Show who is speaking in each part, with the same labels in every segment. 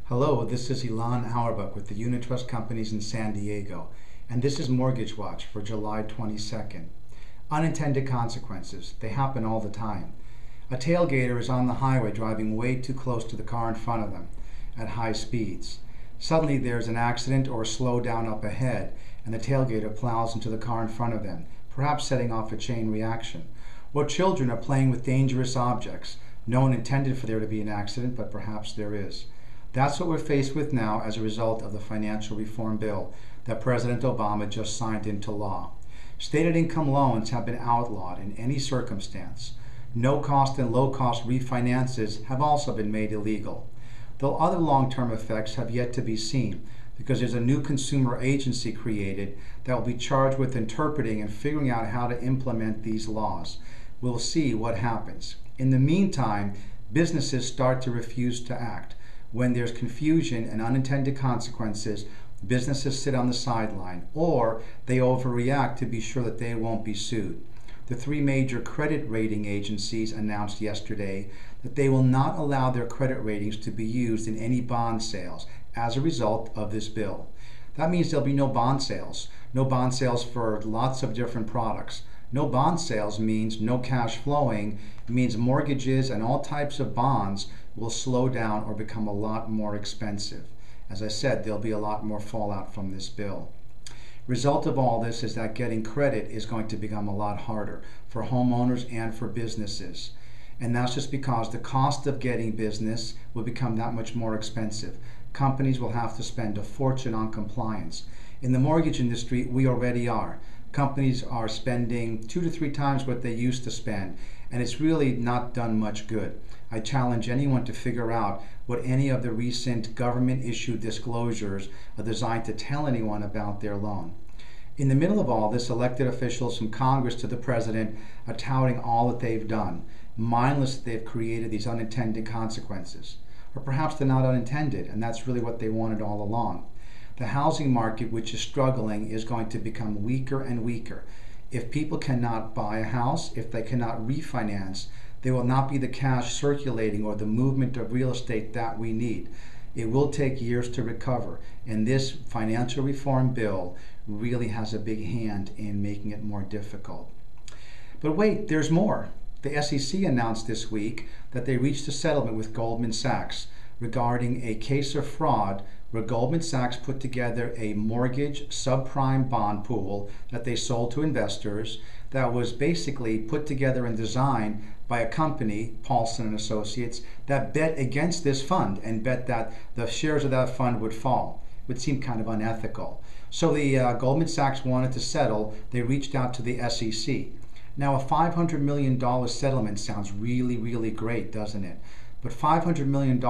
Speaker 1: Hello, this is Ilan Awerbuch with the Unit Trust Companies in San Diego, and this is Mortgage Watch for July 22nd. Unintended consequences. They happen all the time. A tailgater is on the highway driving way too close to the car in front of them at high speeds. Suddenly there's an accident or a slowdown up ahead, and the tailgater plows into the car in front of them, perhaps setting off a chain reaction. Or children are playing with dangerous objects. No one intended for there to be an accident, but perhaps there is. That's what we're faced with now as a result of the financial reform bill that President Obama just signed into law. Stated income loans have been outlawed in any circumstance. No-cost and low-cost refinances have also been made illegal. Though other long-term effects have yet to be seen, because there's a new consumer agency created that will be charged with interpreting and figuring out how to implement these laws. We'll see what happens. In the meantime, businesses start to refuse to act. When there's confusion and unintended consequences, businesses sit on the sideline, or they overreact to be sure that they won't be sued. The three major credit rating agencies announced yesterday that they will not allow their credit ratings to be used in any bond sales as a result of this bill. That means there'll be no bond sales for lots of different products. No bond sales means no cash flowing. It means mortgages and all types of bonds will slow down or become a lot more expensive. As I said, there'll be a lot more fallout from this bill. Result of all this is that getting credit is going to become a lot harder for homeowners and for businesses. And that's just because the cost of getting business will become that much more expensive. Companies will have to spend a fortune on compliance. In the mortgage industry, we already are. Companies are spending 2 to 3 times what they used to spend, and it's really not done much good. I challenge anyone to figure out what any of the recent government-issued disclosures are designed to tell anyone about their loan. In the middle of all this, elected officials from Congress to the President are touting all that they've done. Mindless that they've created these unintended consequences. Or perhaps they're not unintended, and that's really what they wanted all along. The housing market, which is struggling, is going to become weaker and weaker. If people cannot buy a house, if they cannot refinance, there will not be the cash circulating or the movement of real estate that we need. It will take years to recover, and this financial reform bill really has a big hand in making it more difficult. But wait, there's more. The SEC announced this week that they reached a settlement with Goldman Sachs regarding a case of fraud where Goldman Sachs put together a mortgage subprime bond pool that they sold to investors that was basically put together and designed by a company, Paulson & Associates, that bet against this fund and bet that the shares of that fund would fall. It would seem kind of unethical. So the Goldman Sachs wanted to settle. They reached out to the SEC. Now, a $500 million settlement sounds really, really great, doesn't it? But $500 million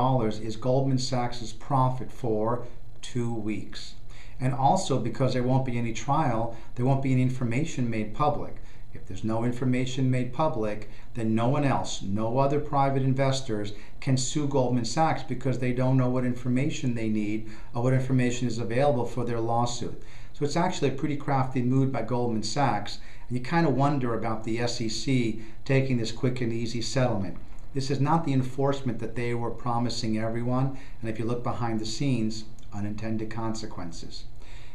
Speaker 1: is Goldman Sachs' profit for 2 weeks. And also, because there won't be any trial, there won't be any information made public. If there's no information made public, then no one else, no other private investors can sue Goldman Sachs because they don't know what information they need or what information is available for their lawsuit. So it's actually a pretty crafty move by Goldman Sachs, and you kind of wonder about the SEC taking this quick and easy settlement. This is not the enforcement that they were promising everyone, and if you look behind the scenes, unintended consequences.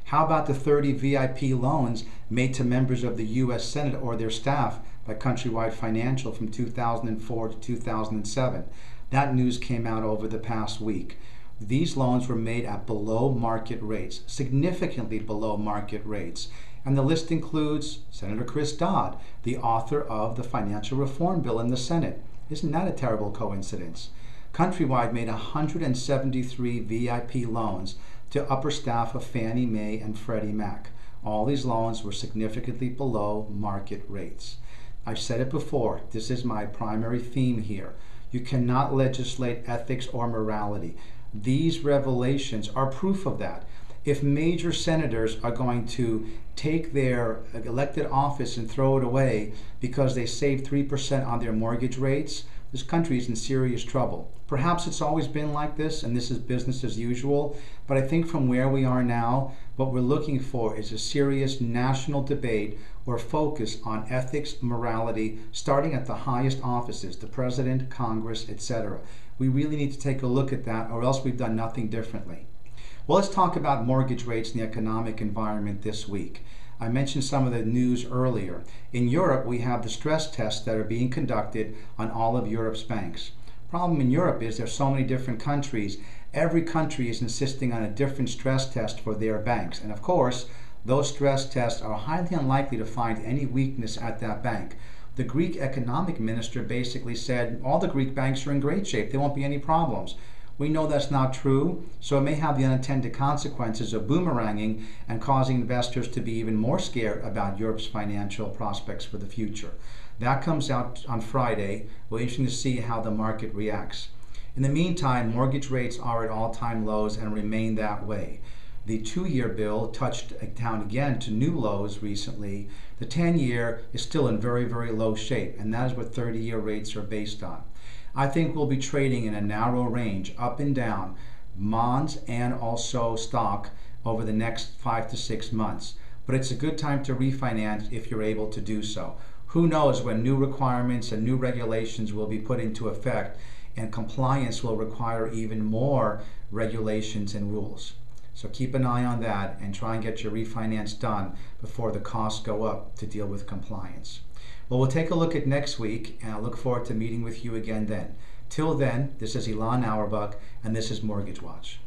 Speaker 1: How about the 30 VIP loans made to members of the U.S. Senate or their staff by Countrywide Financial from 2004 to 2007? That news came out over the past week. These loans were made at below market rates, significantly below market rates. And the list includes Senator Chris Dodd, the author of the financial reform bill in the Senate. Isn't that a terrible coincidence? Countrywide made 173 VIP loans to upper staff of Fannie Mae and Freddie Mac. All these loans were significantly below market rates. I've said it before, this is my primary theme here. You cannot legislate ethics or morality. These revelations are proof of that. If major senators are going to take their elected office and throw it away because they saved 3% on their mortgage rates, this country is in serious trouble. Perhaps it's always been like this and this is business as usual, but I think from where we are now, what we're looking for is a serious national debate or focus on ethics, morality, starting at the highest offices, the president, Congress, etc. We really need to take a look at that, or else we've done nothing differently. Well, let's talk about mortgage rates and the economic environment this week. I mentioned some of the news earlier. In Europe, we have the stress tests that are being conducted on all of Europe's banks. Problem in Europe is there's so many different countries. Every country is insisting on a different stress test for their banks. And of course, those stress tests are highly unlikely to find any weakness at that bank. The Greek economic minister basically said all the Greek banks are in great shape. There won't be any problems. We know that's not true, so it may have the unintended consequences of boomeranging and causing investors to be even more scared about Europe's financial prospects for the future. That comes out on Friday. We're interested to see how the market reacts. In the meantime, mortgage rates are at all-time lows and remain that way. The 2-year bill touched down again to new lows recently. The 10-year is still in very, very low shape, and that is what 30-year rates are based on. I think we'll be trading in a narrow range, up and down, bonds and also stock over the next 5 to 6 months. But it's a good time to refinance if you're able to do so. Who knows when new requirements and new regulations will be put into effect, and compliance will require even more regulations and rules. So keep an eye on that and try and get your refinance done before the costs go up to deal with compliance. Well, we'll take a look at next week, and I look forward to meeting with you again then. Till then, this is Ilan Awerbuch, and this is Mortgage Watch.